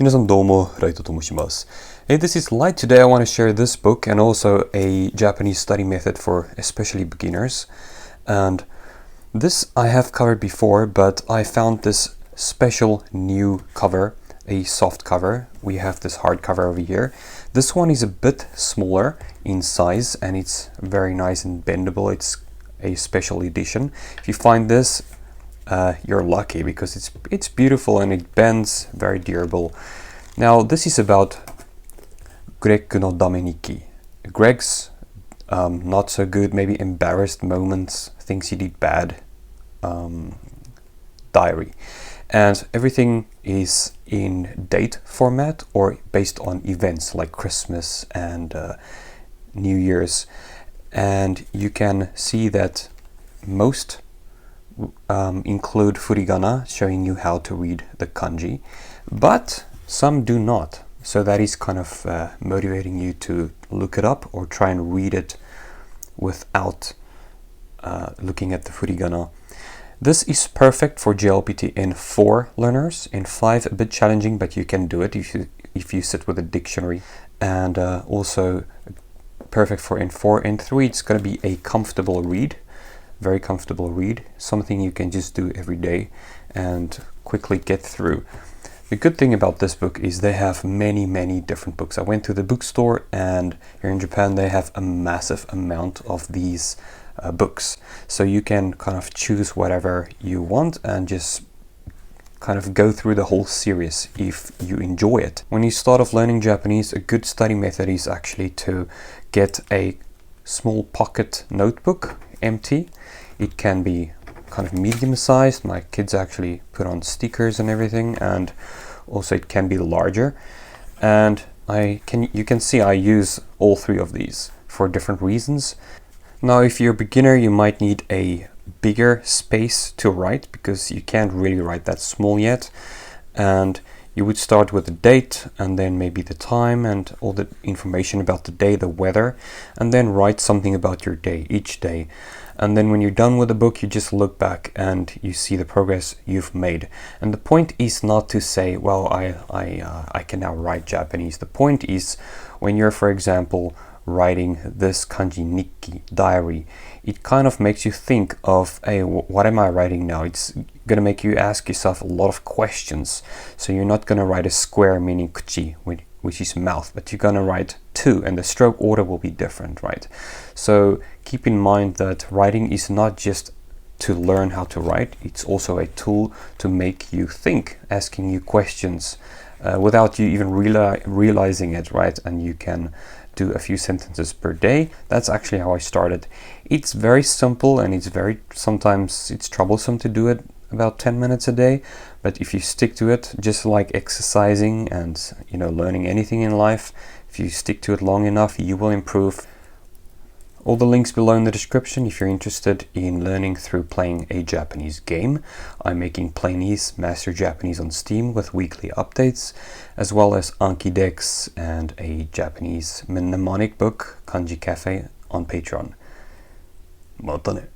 皆さんどうも、ライトと申します。Hey, this is Light. Today I want to share this book and also a Japanese study method for especially beginners. And this I have covered before, but I found this special new cover, a soft cover. We have this hard cover over here. This one is a bit smaller in size and it's very nice and bendable. It's a special edition. If you find this, you're lucky because it's beautiful and it bends, very durable. Now this is about Greg no Dameniki. Greg's not so good, maybe embarrassed moments, things he did bad, diary. And everything is in date format or based on events like Christmas and New Year's. And you can see that most include furigana, showing you how to read the kanji, but some do not. So that is kind of motivating you to look it up or try and read it without looking at the furigana. This is perfect for JLPT in 4 learners. In 5 a bit challenging, but you can do it if you sit with a dictionary. And also perfect for in 4. In 3 it's going to be a comfortable read. Very comfortable read, something you can just do every day and quickly get through. The good thing about this book is they have many different books. I went to the bookstore and here in Japan they have a massive amount of these books. So you can kind of choose whatever you want and just kind of go through the whole series if you enjoy it. When you start off learning Japanese, a good study method is actually to get a small pocket notebook, empty. It can be kind of medium sized. My kids actually put on stickers and everything, and also it can be larger. And you can see I use all 3 of these for different reasons. Now if you're a beginner, you might need a bigger space to write because you can't really write that small yet. And you would start with the date and then maybe the time and all the information about the day, the weather, and then write something about your day each day. And then when you're done with the book, you just look back and you see the progress you've made. And the point is not to say, well, I can now write Japanese. The point is when you're, for example, writing this kanji nikki diary, it kind of makes you think of, hey, what am I writing now? It's going to make you ask yourself a lot of questions. So you're not going to write a square meaning kuchi, which is mouth, but you're going to write 2 and the stroke order will be different, right? So keep in mind that writing is not just to learn how to write, it's also a tool to make you think, asking you questions without you even realizing it, right? And you can do a few sentences per day. That's actually how I started. It's very simple and sometimes it's troublesome to do it about 10 minutes a day, but if you stick to it, just like exercising and learning anything in life, if you stick to it long enough, you will improve. All the links below in the description if you're interested in learning through playing a Japanese game. I'm making Plainese Master Japanese on Steam with weekly updates, as well as Anki decks and a Japanese mnemonic book, Kanji Cafe, on Patreon. またね。